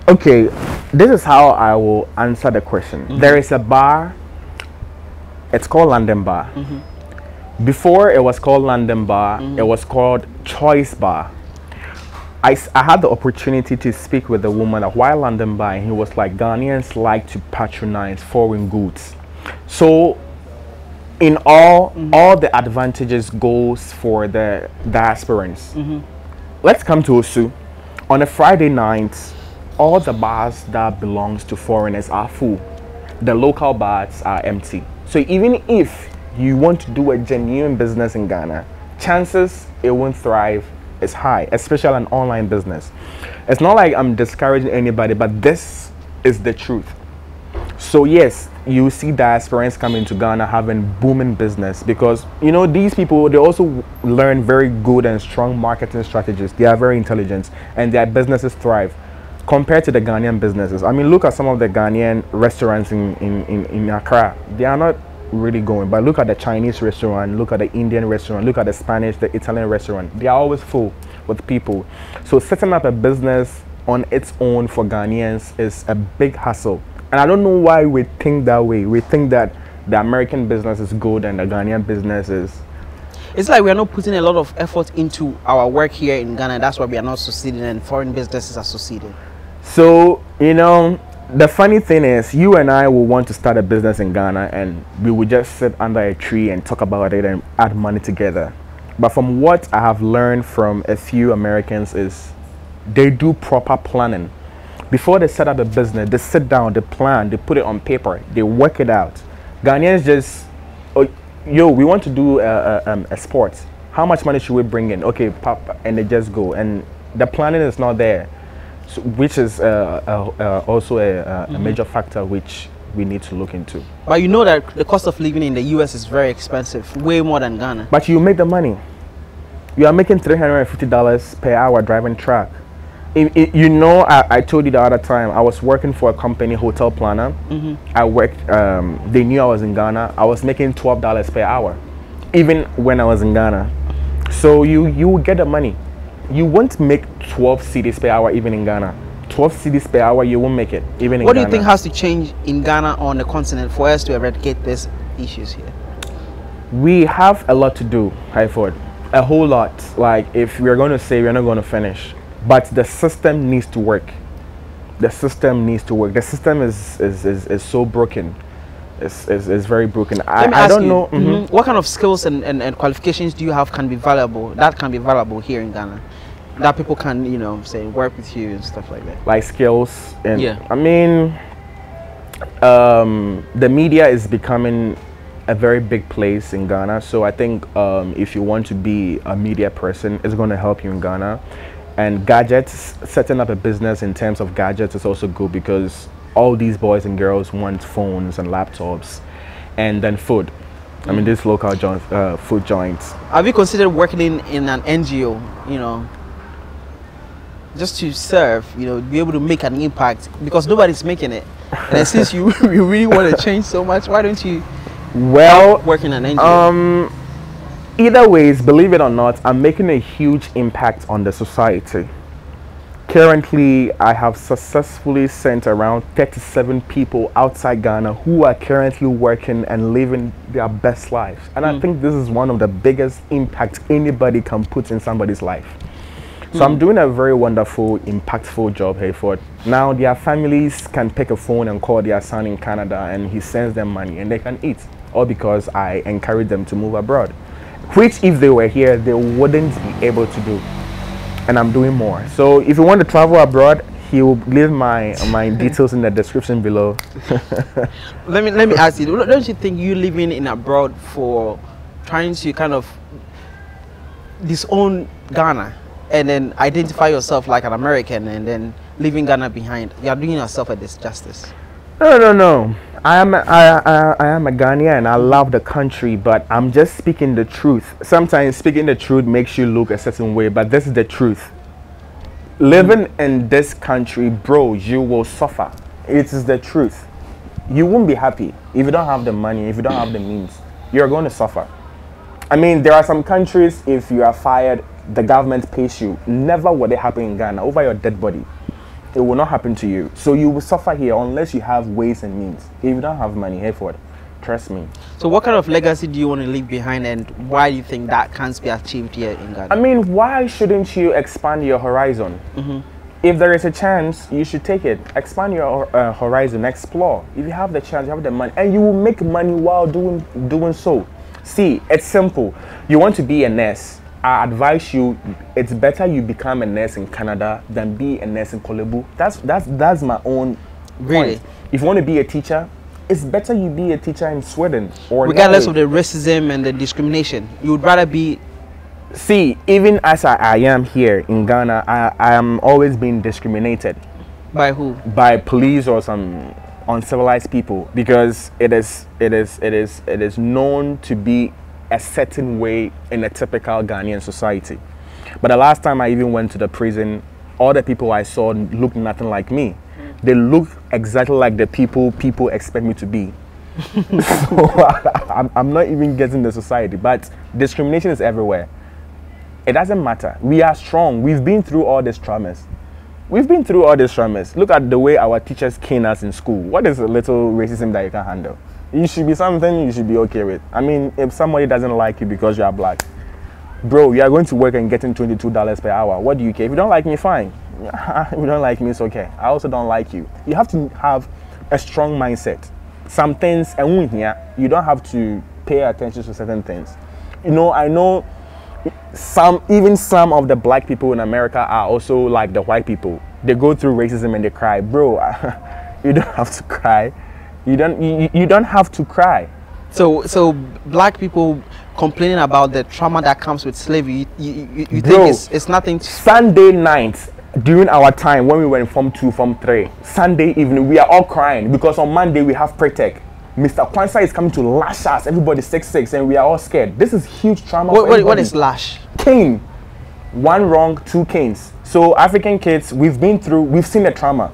Okay, this is how I will answer the question. Mm-hmm. There is a bar, it's called London Bar. Mm-hmm. Before it was called London Bar, mm-hmm. It was called Choice Bar. I had the opportunity to speak with a woman at why London Bar, and he was like, Ghanaians like to patronize foreign goods. So in all, mm-hmm. all the advantages goes for the diasporans. Mm-hmm. Let's come to Osu. On a Friday night, all the bars that belongs to foreigners are full. The local bars are empty. So even if you want to do a genuine business in Ghana, chances it won't thrive is high, especially an online business. It's not like I'm discouraging anybody, but this is the truth. So yes, you see diasporans coming to Ghana having booming business, because, you know, these people, they also learn very good and strong marketing strategies. They are very intelligent, and their businesses thrive compared to the Ghanaian businesses. I mean, look at some of the Ghanaian restaurants in Accra. They are not really going, but look at the Chinese restaurant, look at the Indian restaurant, look at the Spanish, the Italian restaurant. They are always full with people. So setting up a business on its own for Ghanaians is a big hassle. And I don't know why we think that way. We think that the American business is good and the Ghanaian business is... It's like we are not putting a lot of effort into our work here in Ghana. That's why we are not succeeding, and foreign businesses are succeeding. So, you know, the funny thing is, you and I will want to start a business in Ghana, and we will just sit under a tree and talk about it and add money together. But from what I have learned from a few Americans is they do proper planning. Before they set up a business, they sit down, they plan, they put it on paper, they work it out. Ghanaians just, oh, yo, we want to do a sport. How much money should we bring in? Okay, pop, and they just go. And the planning is not there. So, which is also a major factor which we need to look into. But you know that the cost of living in the US is very expensive, way more than Ghana. But you make the money. You are making $350 per hour driving truck. You know, I told you the other time, I was working for a company, hotel planner. I worked, they knew I was in Ghana. I was making $12 per hour, even when I was in Ghana. So you will get the money. You won't make 12 cedis per hour even in Ghana. 12 cedis per hour, you won't make it even in Ghana. What do you think has to change in Ghana on the continent for us to eradicate these issues here? We have a lot to do, Highford. A whole lot. Like, if we're going to say, we're not going to finish. But the system needs to work. The system needs to work. The system is so broken. It's very broken. I don't know. What kind of skills and qualifications do you have can be valuable here in Ghana? That people can, you know, say work with you and stuff like that. Like skills. And yeah. I mean, the media is becoming a very big place in Ghana. So I think if you want to be a media person, it's going to help you in Ghana. And gadgets, setting up a business in terms of gadgets is also good, because all these boys and girls want phones and laptops, and then food. I mean, these local food joints. Have you considered working in an NGO, you know, just to serve, you know, be able to make an impact, because nobody's making it? And since you really want to change so much, why don't you work in an NGO? Either ways, believe it or not, I'm making a huge impact on the society. Currently, I have successfully sent around 37 people outside Ghana who are currently working and living their best lives. And I think this is one of the biggest impacts anybody can put in somebody's life. So I'm doing a very wonderful, impactful job, Hayford. Now their families can pick a phone and call their son in Canada, and he sends them money and they can eat. All because I encourage them to move abroad, which if they were here, they wouldn't be able to do. And I'm doing more. So if you want to travel abroad, he will leave my details in the description below. Let me ask you, don't you think you living in abroad for trying to kind of disown Ghana and then identify yourself like an American and then leaving Ghana behind, you are doing yourself a disjustice? No. I am a Ghanaian and I love the country, but I'm just speaking the truth. Sometimes speaking the truth makes you look a certain way, but this is the truth. Living in this country, bro, you will suffer. It is the truth. You won't be happy if you don't have the money, if you don't have the means. You're going to suffer. I mean, there are some countries, if you are fired, the government pays you. Never would it happen in Ghana over your dead body. It will not happen to you. So you will suffer here unless you have ways and means. If you don't have money, Hayford, trust me. So what kind of legacy do you want to leave behind, and why do you think that can't be achieved here in Ghana? I mean, why shouldn't you expand your horizon? If there is a chance, you should take it. Expand your horizon, explore. If you have the chance, you have the money, and you will make money while doing so. See, it's simple. You want to be a nurse. I advise you, it's better you become a nurse in Canada than be a nurse in Kolebu. That's my own really point. If you want to be a teacher, it's better you be a teacher in Sweden or regardless of the racism and the discrimination. You would rather be. See, even as I am here in Ghana, I am always being discriminated. By who? By police or some uncivilized people, because it is known to be a certain way in a typical Ghanaian society. But the last time I even went to the prison, all the people I saw looked nothing like me. They look exactly like the people expect me to be. So I'm not even getting the society, but discrimination is everywhere. It doesn't matter. We are strong. We've been through all these traumas. Look at the way our teachers cane us in school. What is a little racism that you can handle? It should be something you should be okay with. I mean, if somebody doesn't like you because you are black, bro, you are going to work and getting $22 per hour. What do you care? If you don't like me, fine. If you don't like me, it's okay. I also don't like you. You have to have a strong mindset. Some things, you don't have to pay attention to certain things. You know, I know even some of the black people in America are also like the white people. They go through racism and they cry. Bro, you don't have to cry. You don't have to cry. So black people complaining about the trauma that comes with slavery, you think it's nothing? Sunday night, during our time when we were in Form 2, Form 3, Sunday evening, we are all crying because on Monday we have pre-tech. Mr. Kwanzaa is coming to lash us. Everybody's 6'6", and we are all scared. This is huge trauma. What is lash? Cane. One wrong, two canes. So African kids, we've seen the trauma.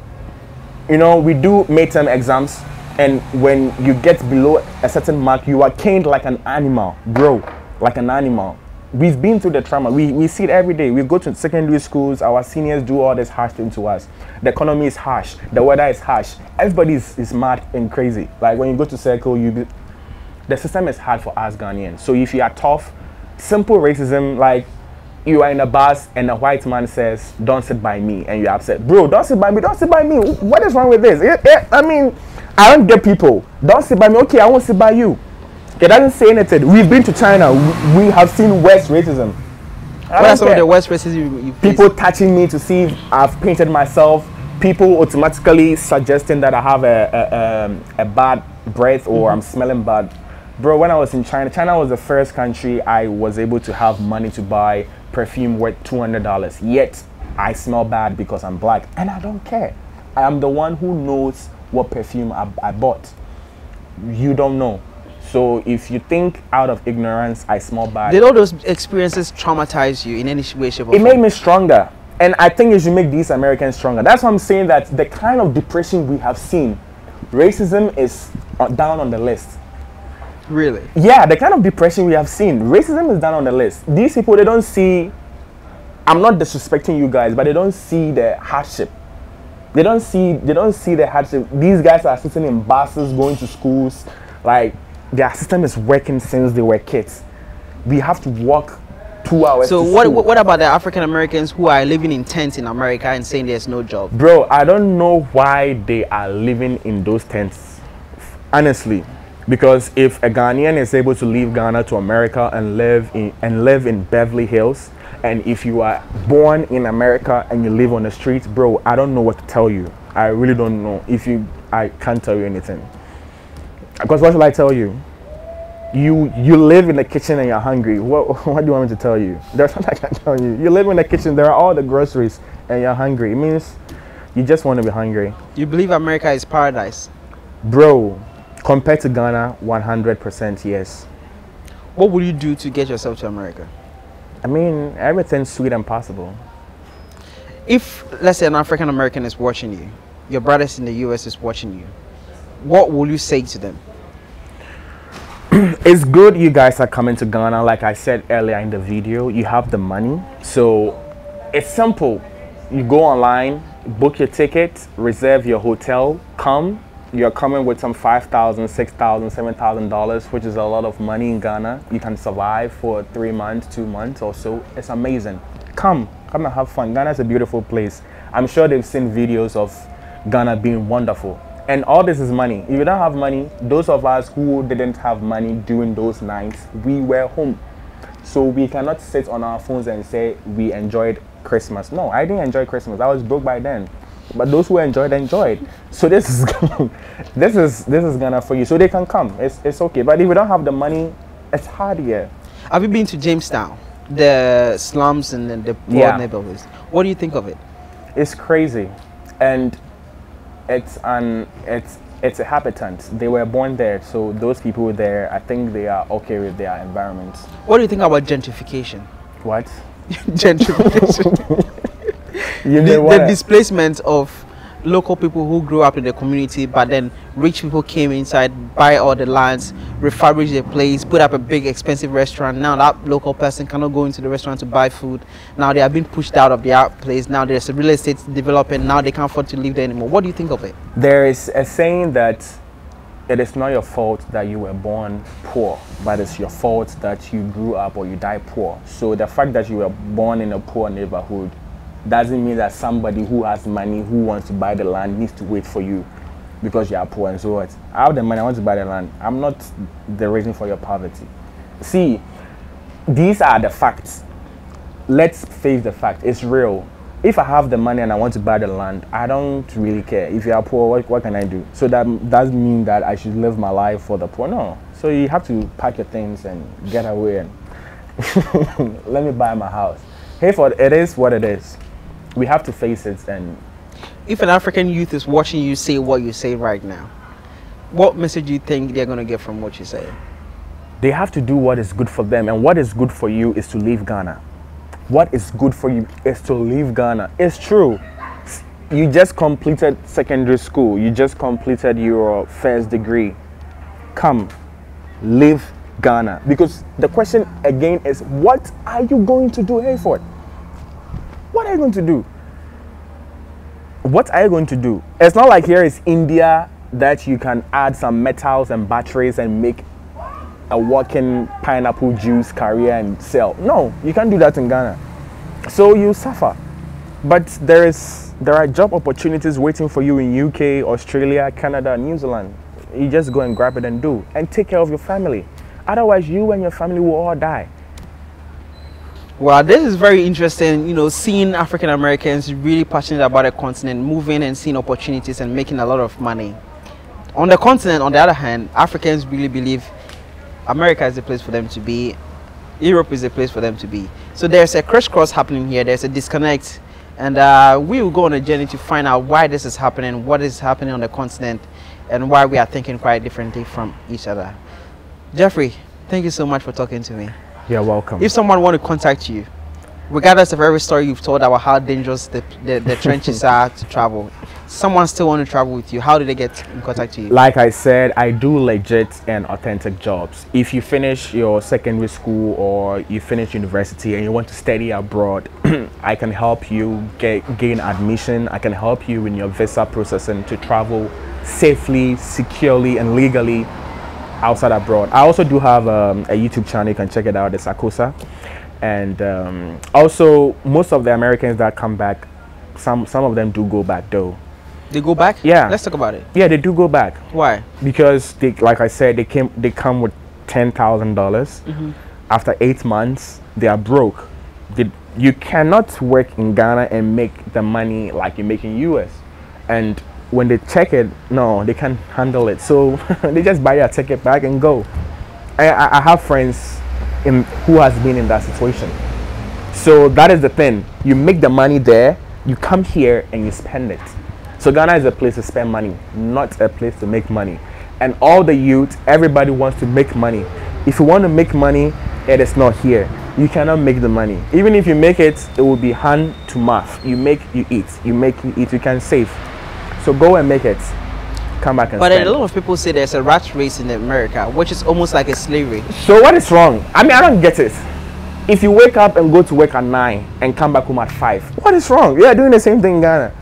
You know, we do midterm exams, and when you get below a certain mark, you are caned like an animal, bro, like an animal. We've been through the trauma. We see it every day. We go to secondary schools. Our seniors do all this harsh thing to us. The economy is harsh. The weather is harsh. Everybody is mad and crazy. Like when you go to circle, the system is hard for us Ghanaians. So if you are tough, simple racism, like you are in a bus and a white man says, "Don't sit by me," and you're upset. Bro, don't sit by me. Don't sit by me. What is wrong with this? I mean, I don't get people. Don't sit by me. Okay, I won't sit by you. It doesn't say anything. We've been to China. We have seen worse racism. What are some of the worst racism you people touching me to see if I've painted myself. People automatically suggesting that I have a bad breath or I'm smelling bad. Bro, when I was in China, China was the first country I was able to have money to buy perfume worth $200. Yet I smell bad because I'm black, and I don't care. I am the one who knows what perfume I bought. You don't know. So if you think out of ignorance I smell bad. Did all those experiences traumatize you in any way, shape, or form? It made me stronger. And I think it should make these Americans stronger. That's why I'm saying that the kind of depression we have seen, racism is down on the list. Really? Yeah, the kind of depression we have seen, racism is down on the list. These people, they don't see, I'm not disrespecting you guys, but they don't see the hardship. They don't see the hardship. These guys are sitting in buses, going to schools, like their system is working since they were kids. We have to walk 2 hours. So what about the African Americans who are living in tents in America and saying there's no job? Bro, I don't know why they are living in those tents, honestly. Because if a Ghanaian is able to leave Ghana to America and live in Beverly Hills, and if you are born in America and you live on the streets, bro, I don't know what to tell you. I really don't know. I can't tell you anything. Because what shall I tell you? You live in the kitchen and you're hungry. What do you want me to tell you? There's nothing I can tell you. You live in the kitchen, there are all the groceries, and you're hungry. It means you just want to be hungry. You believe America is paradise? Bro, compared to Ghana, 100% yes. What would you do to get yourself to America? I mean, everything's sweet and possible. If, let's say, an African American is watching you, your brothers in the US is watching you, what will you say to them? It's good you guys are coming to Ghana. Like I said earlier in the video, you have the money. So it's simple. You go online, book your ticket, reserve your hotel, come. You're coming with some $5,000, $6,000, $7,000, which is a lot of money in Ghana. You can survive for 3 months, 2 months or so. It's amazing. Come and have fun. Ghana is a beautiful place. I'm sure they've seen videos of Ghana being wonderful. And all this is money. If you don't have money, those of us who didn't have money during those nights, we were home. So we cannot sit on our phones and say we enjoyed Christmas. No, I didn't enjoy Christmas. I was broke by then. But those who enjoyed. So this is this is Ghana for you. So they can come. It's okay. But if we don't have the money, it's hard here. Have you been to Jamestown, the slums and the poor neighborhoods? What do you think of it? It's crazy, and it's a habitant. They were born there, so those people there, I think they are okay with their environment. What do you think about gentrification? What? Gentrification. The displacement of local people who grew up in the community, but then rich people came inside, buy all the lands, refurbish the place, put up a big expensive restaurant. Now that local person cannot go into the restaurant to buy food. Now they are being pushed out of their place. Now there's a real estate developing. Now they can't afford to live there anymore. What do you think of it? There is a saying that it is not your fault that you were born poor, but it's your fault that you grew up or you died poor. So the fact that you were born in a poor neighborhood doesn't mean that somebody who has money, who wants to buy the land, needs to wait for you because you are poor. And so what? I have the money, I want to buy the land. I'm not the reason for your poverty. See, these are the facts. Let's face the fact. It's real. If I have the money and I want to buy the land, I don't really care. If you are poor, what can I do? So that doesn't mean that I should live my life for the poor. No. So you have to pack your things and get away and let me buy my house. Hey, it is what it is. we have to face it. And if an African youth is watching you say what you say right now, what message do you think they're going to get from what you say? they have to do what is good for them, and what is good for you is to leave Ghana. What is good for you is to leave Ghana. It's true. You just completed secondary school. You just completed your first degree. Come, leave Ghana. Because the question again is, what are you going to do, Hayford? What are you going to do? What are you going to do? It's not like here is India that you can add some metals and batteries and make a working pineapple juice career and sell. No, you can't do that in Ghana. So you suffer. But there are job opportunities waiting for you in UK, Australia, Canada, New Zealand. You just go and grab it and do, and take care of your family. Otherwise, you and your family will all die. Well, this is very interesting, you know, seeing African Americans really passionate about the continent, moving and seeing opportunities and making a lot of money. On the continent, on the other hand, Africans really believe America is the place for them to be, Europe is the place for them to be. So there's a crisscross happening here, there's a disconnect, and we will go on a journey to find out why this is happening, what is happening on the continent, and why we are thinking quite differently from each other. Jeffrey, thank you so much for talking to me. You're welcome. If someone want to contact you, regardless of every story you've told about how dangerous the trenches are to travel, someone still want to travel with you, how do they get in contact with you? Like I said, I do legit and authentic jobs. If you finish your secondary school or you finish university and you want to study abroad, I can help you gain admission. I can help you in your visa processing to travel safely, securely, and legally outside abroad. I also do have a YouTube channel. You can check it out. It's Akosa. And also, most of the Americans that come back, some of them do go back though. They go back? Yeah. Let's talk about it. Yeah, they do go back. Why? Because they, like I said, they come with $10,000. After 8 months, they are broke. You cannot work in Ghana and make the money like you make in US. And when they check it, no, they can't handle it. So they just buy a ticket back and go. I have friends who has been in that situation. So that is the thing. You make the money there, you come here and you spend it. So Ghana is a place to spend money, not a place to make money. And all the youth, everybody wants to make money. If you want to make money, it is not here. You cannot make the money. Even if you make it, it will be hand to mouth. You make, you eat. You make, you eat. You can save. So go and make it. Come back and But spend. a lot of people say there's a rat race in America, which is almost like a slavery. So what is wrong? I mean, I don't get it. If you wake up and go to work at 9 and come back home at 5, what is wrong? You are doing the same thing in Ghana.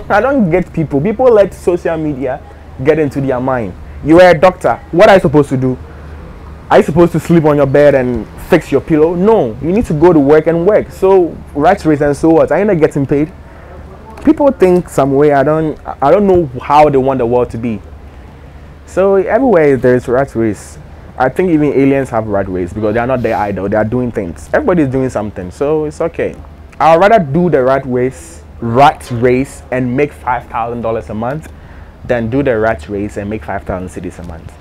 I don't get people. People let social media get into their mind. You are a doctor. What are you supposed to do? Are you supposed to sleep on your bed and fix your pillow? No. You need to go to work and work. So rat race and so what? Are you not getting paid? People think some way. I don't know how they want the world to be. So everywhere there's rat race. I think even aliens have rat race because they are not there idle. They are doing things. Everybody's doing something. So it's okay. I'd rather do the rat race and make $5,000 a month than do the rat race and make 5,000 cedis a month.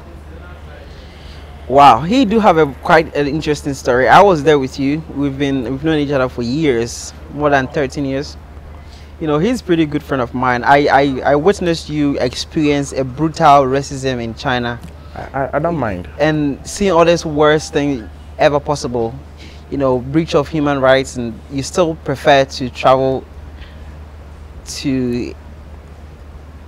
Wow, he do have quite an interesting story. I was there with you. We've known each other for years, more than 13 years. You know, he's a pretty good friend of mine. I witnessed you experience a brutal racism in China. I don't mind. And seeing all this worst thing ever possible, you know, breach of human rights, and you still prefer to travel to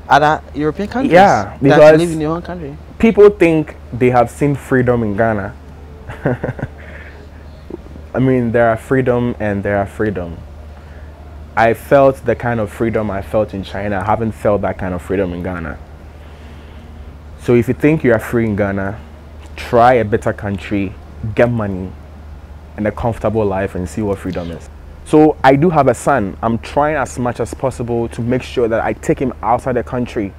other European countries. Yeah, than because to live in your own country. People think they have seen freedom in Ghana. I mean, there are freedom and there are freedom. I felt the kind of freedom I felt in China. I haven't felt that kind of freedom in Ghana. So if you think you are free in Ghana, try a better country, get money, and a comfortable life and see what freedom is. So I do have a son. I'm trying as much as possible to make sure that I take him outside the country.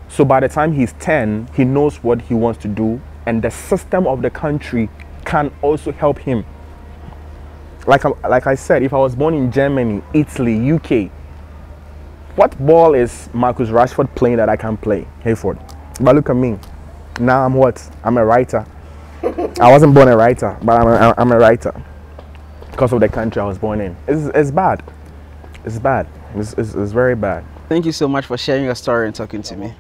So by the time he's 10, he knows what he wants to do, and the system of the country can also help him. Like I said, if I was born in Germany, Italy, UK, what ball is Marcus Rashford playing that I can't play? Hayford. But look at me. Now I'm what? I'm a writer. I wasn't born a writer, but I'm a writer because of the country I was born in. It's bad. It's bad. It's very bad. Thank you so much for sharing your story and talking to me.